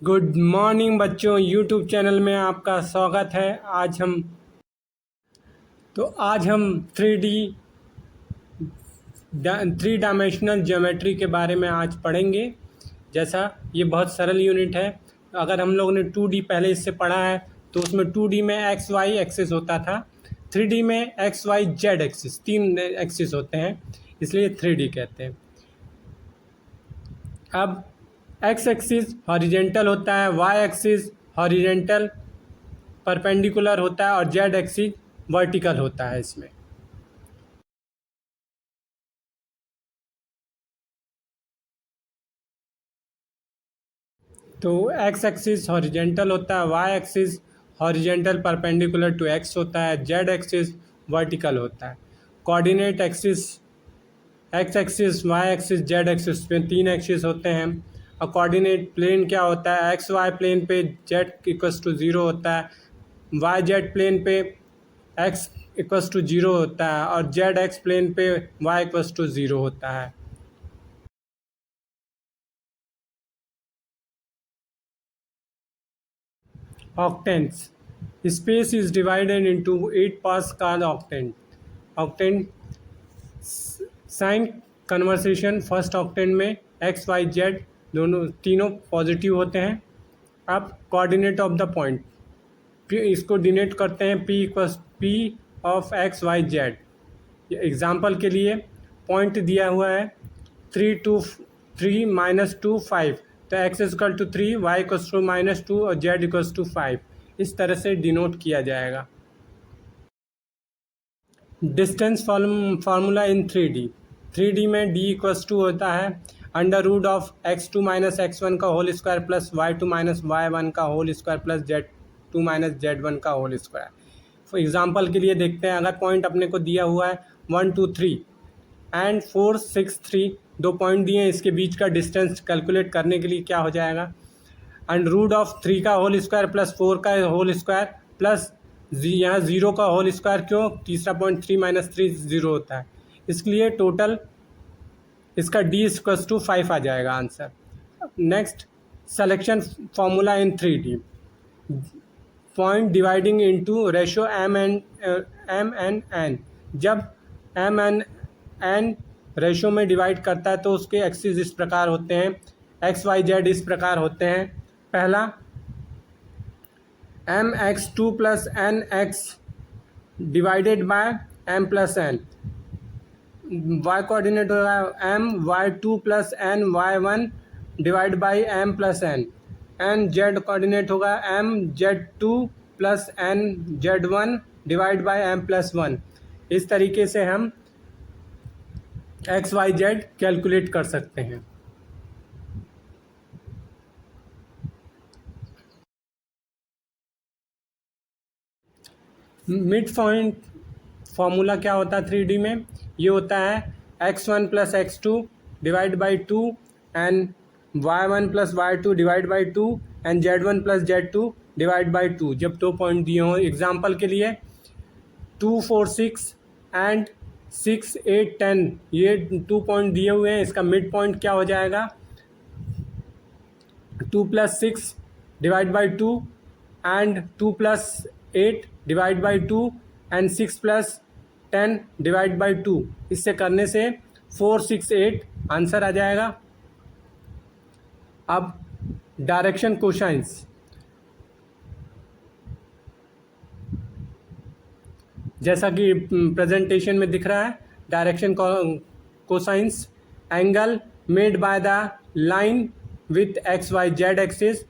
Good morning बच्चों, YouTube channel में आपका स्वागत है। आज हम थ्री डायमेंशनल ज्योमेट्री के बारे में आज पढ़ेंगे। जैसा ये बहुत सरल यूनिट है। अगर हम लोगों ने 2D पहले इससे पढ़ा है तो उसमें 2D में एक्स वाई एक्सिस होता था, 3D में x y z axis, 3 axis होते हैं, इसलिए 3D कहते हैं। अब एक्स एक्सिस हॉरिजेंटल होता है, वाई एक्सिस हॉरिजेंटल परपेंडिकुलर होता है और जेड एक्सिस वर्टिकल होता है। इसमें तो एक्स एक्सिस हॉरिजेंटल होता है, y axis horizontal perpendicular to x होता है, जेड एक्सिस वर्टिकल होता है। Coordinate axis x axis, y axis, z axis में 3 एक्सिस होते हैं। और कोऑर्डिनेट प्लेन क्या होता है? एक्स वाई प्लेन पे जेड इक्वस टू 0 होता है, वाई जेड प्लेन पे एक्स इक्वस टू 0 होता है और जेड एक्स प्लेन पे वाई इक्वस टू 0 होता है। Octants. Space is divided into 8 parts called octant. Octant sign conversation first octant में एक्स वाई जेड तीनों पॉजिटिव होते हैं। अब कोऑर्डिनेट ऑफ द पॉइंट इसको डिनोट करते हैं P equals P of x y z. Example के लिए पॉइंट दिया हुआ है 3 -2 5, तो x equal to 3, y equals to -2 और जेड इक्वस टू 5। इस तरह से डिनोट किया जाएगा। डिस्टेंस फार्मूला इन 3D में डी इक्वस टू होता है under root of x2 - x1 का whole square plus y2 - y1 का whole square plus z2 - z1 का होल स्क्वायर। फॉर एग्जांपल के लिए देखते हैं, अगर पॉइंट अपने को दिया हुआ है 1 2 3 एंड 4 6 3, 2 पॉइंट दिए हैं, इसके बीच का डिस्टेंस कैलकुलेट करने के लिए क्या हो जाएगा? अंडर रूट ऑफ 3 का होल स्क्वायर प्लस 4 का होल स्क्वायर प्लस यहाँ 0 का होल स्क्वायर। क्यों? तीसरा पॉइंट 3 - 3 0 होता है, इसलिए टोटल इसका डी इक्वल्स टू 5 आ जाएगा answer. Next, selection formula in 3D। Point dividing into ratio m n n. जब एम एन एन रेशो में डिवाइड करता है तो उसके एक्सिस इस प्रकार होते हैं, एक्स वाई जेड इस प्रकार होते हैं। पहला M X 2 plus N X divided by M plus N. Y coordinate होगा M Y 2 plus N Y 1 divide by M plus N. N Z coordinate होगा M Z 2 plus N Z 1 divide by M plus 1। इस तरीके से हम x y Z calculate कर सकते हैं। Mid point formula क्या होता है 3D में? ये होता है x1 plus x2 divide by 2 and y1 plus y2 divide by 2 and z1 plus z2 divide by 2। जब 2 पॉइंट दिए हों, एग्जाम्पल के लिए 2 4 6 एंड 6 8 10, ये 2 पॉइंट दिए हुए हैं, इसका मिड पॉइंट क्या हो जाएगा? 2 plus 6 divide by 2 and 2 plus 8 divide by 2 and 6 plus 10 divide by 2। इससे करने से 4 6 8 आंसर आ जाएगा। अब डायरेक्शन कोसाइंस, जैसा कि प्रेजेंटेशन में दिख रहा है, direction cosines angle made by the line with x y z axis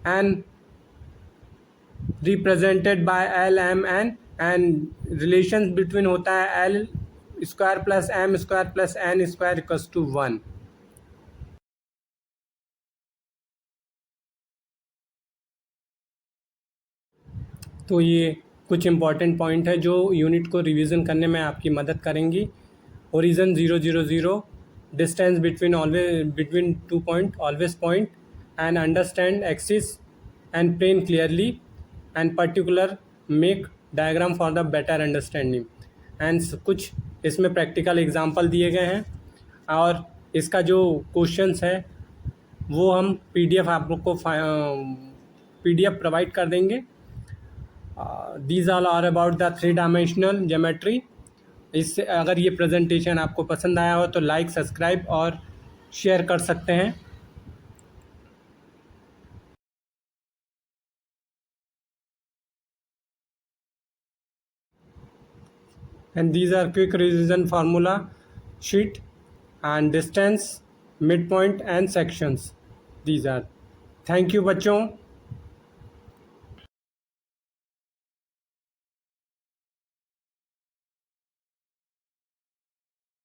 and represented by l m n, and relation between होता है l square plus m square plus n square equals to 1। तो ये कुछ important point है जो unit को revision करने में आपकी मदद करेंगी। Origin 0 0 0, distance between 2 point always point, and understand axis and plane clearly, and particular make diagram for the better understanding. And कुछ इसमें प्रैक्टिकल एग्जांपल दिए गए हैं और इसका जो क्वेश्चंस है वो हम PDF आपको PDF प्रोवाइड कर देंगे। These all are about the 3 dimensional geometry. इससे अगर ये प्रेजेंटेशन आपको पसंद आया हो तो लाइक, सब्सक्राइब और शेयर कर सकते हैं। And these are quick revision formula sheet and distance, midpoint and sections. These are. Thank you बच्चों।